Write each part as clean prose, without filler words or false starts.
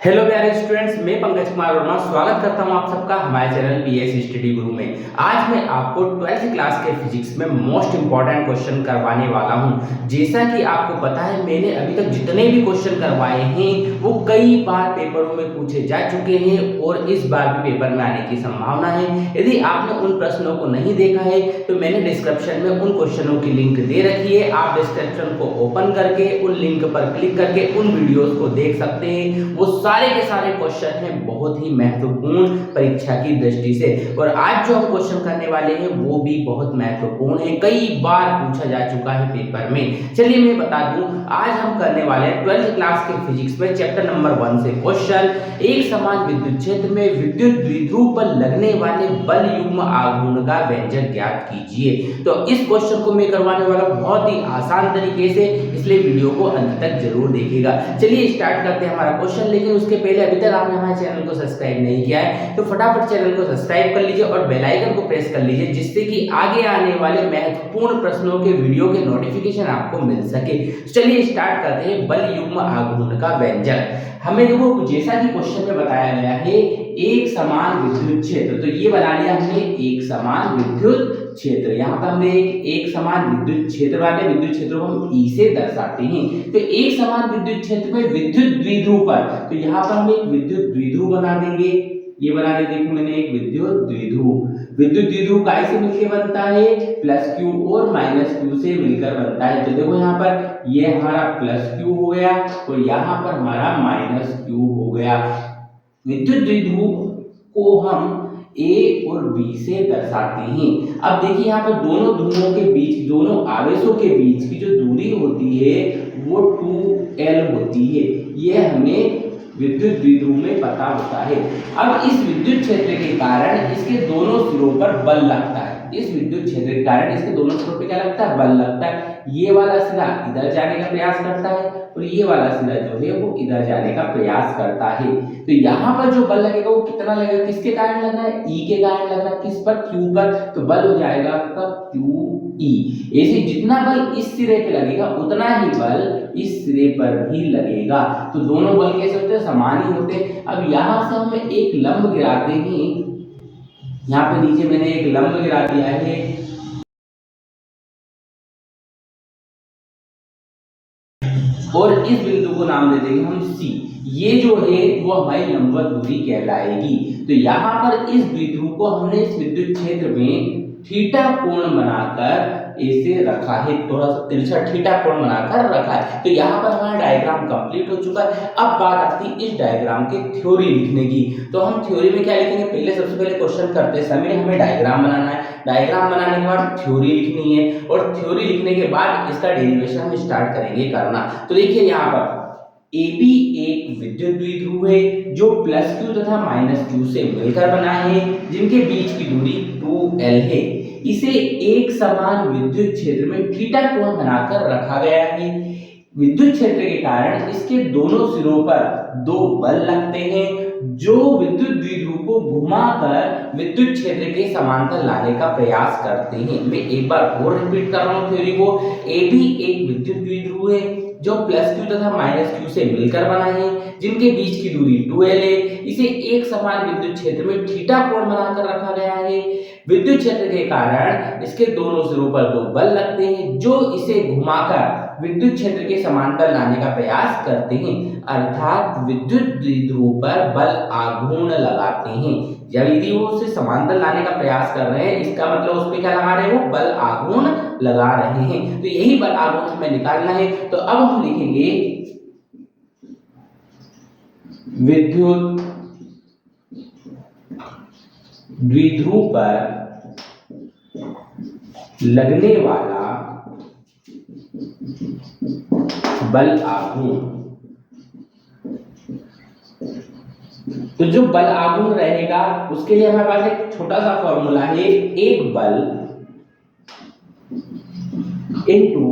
Hello प्यारे students, मैं पंकज कुमार वर्मा स्वागत करता हूं आप सबका हमारे चैनल पीएस स्टडी गुरु में। आज मैं आपको 12th क्लास के फिजिक्स में मोस्ट इंपॉर्टेंट क्वेश्चन करवाने वाला हूं। जैसा कि आपको पता है, मैंने अभी तक जितने भी क्वेश्चन करवाए हैं वो कई बार पेपरों में पूछे जा चुके हैं और इस बार भी पेपर में आने की संभावना है। यदि आपने उन प्रश्नों को नहीं देखा है तो मैंने डिस्क्रिप्शन में उन क्वेश्चनों की लिंक दे रखी है। आप डिस्क्रिप्शन को ओपन करके उन लिंक पर क्लिक करके उन वीडियोस को देख सकते हैं। वो सारे के सारे क्वेश्चन हैं बहुत ही महत्वपूर्ण परीक्षा की दृष्टि से। और आज जो हम क्वेश्चन करने वाले हैं वो भी बहुत महत्वपूर्ण है, कई बार पूछा जा चुका है पेपर में। चलिए मैं बता दूं, आज हम करने वाले हैं 12th क्लास के फिजिक्स में चैप्टर नंबर 1 से क्वेश्चन। एक समान विद्युत क्षेत्र में विद्युत द्विध्रुव पर लगने वाले बल युग्म आघूर्ण का व्यंजक ज्ञात कीजिए। तो इस क्वेश्चन को मैं करवाने वाला बहुत ही आसान तरीके से, इसलिए वीडियो को अंत तक जरूर देखिएगा। चलिए स्टार्ट करते हैं हमारा क्वेश्चन। लेकिन उसके पहले अभी तक आपने हमारे चैनल को सब्सक्राइब नहीं किया है तो फटाफट चैनल को सब्सक्राइब कर लीजिए और बेल आइकन को प्रेस कर लीजिए, जिससे कि आगे आने वाले महत्वपूर्ण प्रश्नों के वीडियो के नोटिफिकेशन आपको मिल सके। चलिए स्टार्ट करते हैं बल युग्म आघूर्ण का व्यंजक। हमें देखो, जैसा कि क्वेश्चन में बताया गया है एक समान विद्युत क्षेत्र, तो ये बना लिया हमने एक समान विद्युत क्षेत्र। यहाँ पर हमने एक समान विद्युत क्षेत्र वाले विद्युत क्षेत्र को हम ई से दर्शाते हैं। तो एक समान विद्युत क्षेत्र में विद्युत द्विध्रुव पर, तो यहाँ पर हम एक विद्युत द्विध्रुव बना देंगे। ये बना दे, देखो मैंने एक विद्युत द्विध्रुव। विद्युत द्विध्रुव काय से मिलकर बनता है? प्लस क्यू और माइनस क्यू से मिलकर बनता है। तो देखो यहाँ पर ये हमारा प्लस क्यू हो गया और यहाँ पर हमारा माइनस क्यू हो गया। विद्युत द्विध्रुव को हम ए और बी से दर्शाते हैं। अब देखिए यहाँ पर दोनों ध्रुवों के बीच, दोनों आवेशों के बीच की जो दूरी होती है वो 2L होती है। ये हमें विद्युत द्विध्रुव में पता होता है। अब इस विद्युत क्षेत्र के कारण इसके दोनों सिरों पर बल लगता है। इस विद्युत क्षेत्र के कारण इसके दोनों सिरों पर क्या लगता है? बल लगता है। ये वाला सिरा इधर जाने का प्रयास करता है और ये वाला सिरा जो है वो इधर जाने का प्रयास करता है। तो यहाँ पर जो बल लगेगा वो कितना लगेगा? किसके कारण लग रहा है? ई के कारण लग रहा है। किस पर? क्यू पर। तो बल हो जाएगा आपका क्यू ई। ऐसे जितना बल इस सिरे पे लगेगा उतना ही बल इस सिरे पर भी लगेगा। तो दोनों बल कैसे होते हैं? समान ही होते हैं। अब यहाँ से हम एक लंब गिराते हैं। यहाँ पे नीचे मैंने एक लंब गिरा दिया है और इस बिंदु को नाम दे देंगे हम सी। ये जो है वो हमारी लंबवत दूरी कहलाएगी। तो यहाँ पर इस द्विध्रुव को हमने इस विद्युत क्षेत्र में थीटा कोण बनाकर ऐसे रखा है, थोड़ा सा तिरछा थीटा कोण बनाकर रखा है। तो यहाँ पर हमारा डायग्राम कंप्लीट हो चुका है। अब बात आती है इस डायग्राम की थ्योरी लिखने की। तो हम थ्योरी में क्या लिखेंगे? पहले सबसे पहले क्वेश्चन करते समय हमें डायग्राम बनाना है। डायग्राम बनाने के बाद थ्योरी लिखनी है और थ्योरी लिखने के बाद इसका डेरिवेशन हम स्टार्ट करेंगे करना। तो देखिए यहाँ पर AB एक विद्युत द्विध्रुव है जो प्लस क्यू तथा माइनस क्यू से मिलकर बना है, जिनके बीच की दूरी 2L है। इसे एक समान विद्युत क्षेत्र में थीटा कोण बनाकर रखा गया है। विद्युत क्षेत्र के कारण इसके दोनों सिरों पर दो बल लगते हैं जो विद्युत द्विध्रुव को घुमाकर विद्युत क्षेत्र के समांतर लाने का प्रयास करते हैं। मैं एक बार और रिपीट कर रहा हूं थ्योरी को। AB एक विद्युत द्विध्रुव है जो प्लस क्यू तथा माइनस क्यू से मिलकर बना है, जिनके बीच की दूरी 2L है। इसे एक समान विद्युत क्षेत्र में थीटा कोण बनाकर रखा गया है। विद्युत क्षेत्र के कारण इसके दोनों सिरों पर दो बल लगते हैं जो इसे घुमाकर विद्युत क्षेत्र के समांतर लाने का प्रयास करते हैं, अर्थात विद्युत द्विध्रुव पर बल आघूर्ण लगाते हैं। जब यदि वो उसे समांतर लाने का प्रयास कर रहे हैं, इसका मतलब उस पर क्या लगा रहे हैं? वो बल आघूर्ण लगा रहे हैं। तो यही बल आघूर्ण हमें निकालना है। तो अब हम लिखेंगे विद्युत द्विध्रुव पर लगने वाला बल आघूर्ण। तो जो बल आघूर्ण रहेगा उसके लिए हमारे पास एक छोटा सा फॉर्मूला है, एक बल इनटू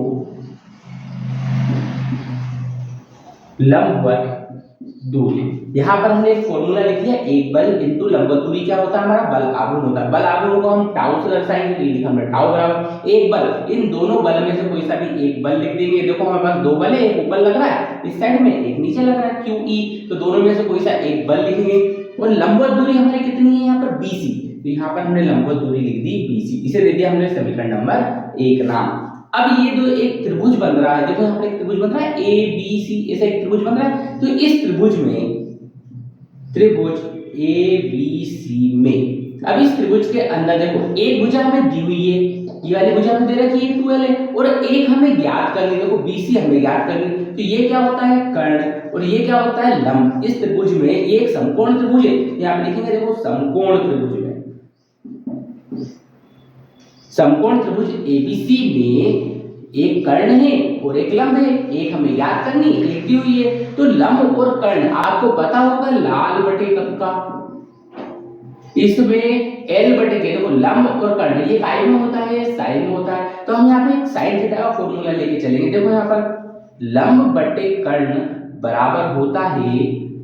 लंबवत दूरी। यहाँ पर हमने एक फॉर्मूला लिख दिया, एक बल इंटू लंबवत दूरी क्या होता है हमारा, बल आघूर्ण होता है। बल आघूर्ण को हम टाउ से दर्शाएंगे, तो ये लिखा हमने टाउ बराबर एक बल, इन दोनों बल में से कोई सा भी एक बल लिख देंगे। देखो हमारे पास दो बल है, एक ऊपर लग रहा है इस साइड में, एक नीचे लग रहा है QE, तो दोनों में से कोई सा एक बल लिखेंगे। और लंबवत दूरी हमारी कितनी है यहाँ पर BC, तो यहाँ पर हमने लंबवत दूरी लिख दी BC, इसे दे दिया हमने समीकरण नंबर 1 नाम। अब ये जो एक त्रिभुज बन रहा है, देखो यहाँ पर एक त्रिभुज बन रहा है ABC, ऐसा एक त्रिभुज बन रहा है। तो इस त्रिभुज ABC में, अब इस त्रिभुज के अंदर देखो एक भुजा हमें दी हुई है, ये वाली भुजा हमें दे रखी है 12 है, और एक हमें ज्ञात करनी, देखो BC हमें ज्ञात करनी, तो ये क्या होता है कर्ण और ये क्या होता है लंब। इस त्रिभुज में ये एक समकोण त्रिभुज है, यहाँ पे लिखेंगे देखो समकोण त्रिभुज में, समकोण त्रिभुज ABC में एक कर्ण है और एक लंब है, एक हमें याद करनी, एक दी हुई है। तो लंब और कर्ण आपको पता होगा लाल बटे कब का, इसमें L बटे के, देखो लंब और कर्ण ये काय में होता है, साइन में होता है, तो हम यहाँ पे एक साइन थीटा का फॉर्मूला लेके चलेंगे। देखो यहाँ पर लंब बटे कर्ण बराबर होता है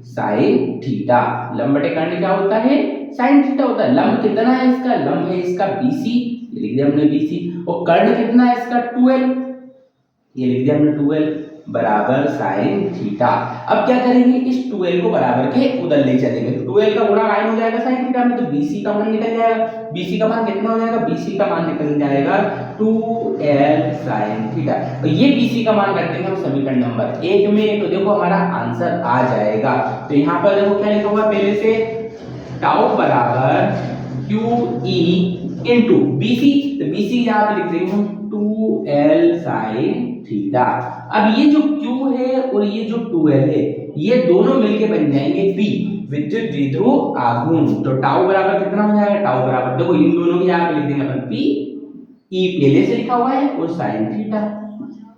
साइन थीटा, लंब बटे कर्ण क्या होता है, साइन थीटा होता है। लंब कितना है इसका, लंब है इसका BC, ये लिख दिया हमने BC, और कर्ण कितना है इसका 12, ये लिख दिया हमने 12 बराबर साइन थीटा। अब क्या करेंगे, इस 12 को बराबर के उधर ले चलेंगे, तो 12 का गुणा कायम हो जाएगा साइन थीटा में, तो BC का मान निकल जाएगा। BC का मान कितना हो जाएगा, BC का मान निकल जाएगा 2L साइन थीटा, और ये BC का मान रख देंगे हम समीकरण नंबर 1 में, तो देखो हमारा आंसर आ जाएगा। तो यहाँ पर देखो क्या लिखा हुआ पहले से, टाउ बराबर QE इंटू BC, तो BC यहाँ पे लिख देंगे हम 2L साइन थीटा। अब ये जो Q है और ये जो 2L है, ये दोनों मिलके बन जाएंगे P, विद्युत द्विध्रुव आघूर्ण। तो टाउ बराबर कितना हो जाएगा, टाउ बराबर देखो इन दोनों के यहाँ पे लिख देंगे अपन P, E पहले से लिखा हुआ है और साइन थीटा,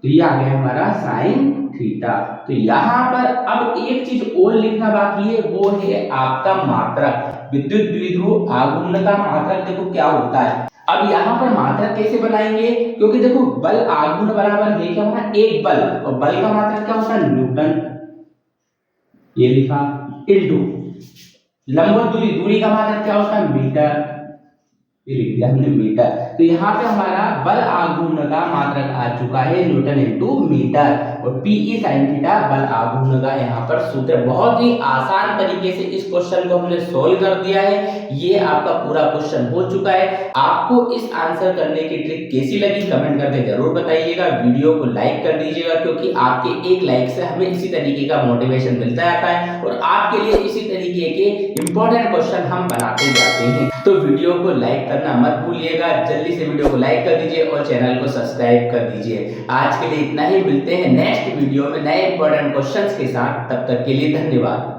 तो ये आ गया हमारा साइन थीटा। तो यहाँ पर अब एक चीज और लिखना बाकी है, वो है आपका मात्रक, विद्युत द्विध्रुव आघूर्ण का मात्रक देखो क्या होता है। अब यहाँ पर मात्रक कैसे बनाएंगे, क्योंकि देखो बल आघूर्ण बराबर है क्या होता है, एक बल, और बल का मात्रक क्या होता है न्यूटन, ये लिखा, इनटू लंबवत दूरी, दूरी का मात्रक क्या होता है मीटर, ये लिख दिया हमने मीटर। तो यहाँ पे हमारा बल आघूर्ण का मात्रक आ चुका है न्यूटन इंटू मीटर, और PE साइन थीटा बल आघूर्ण का यहाँ पर सूत्र। बहुत ही आसान तरीके से इस क्वेश्चन को हमने सोल्व कर दिया है। ये आपका पूरा क्वेश्चन हो चुका है। आपको इस आंसर करने की ट्रिक कैसी लगी कमेंट करके जरूर बताइएगा। वीडियो को लाइक कर दीजिएगा, क्योंकि आपके एक लाइक से हमें इसी तरीके का मोटिवेशन मिलता रहता है, और आपके लिए इसी तरीके के इंपॉर्टेंट क्वेश्चन हम बनाते जाते हैं। तो वीडियो को लाइक करना मत भूलिएगा, जल्दी से वीडियो को लाइक कर दीजिए और चैनल को सब्सक्राइब कर दीजिए। आज के लिए इतना ही, मिलते हैं नेक्स्ट वीडियो में नए इंपॉर्टेंट क्वेश्चंस के साथ, तब तक के लिए धन्यवाद।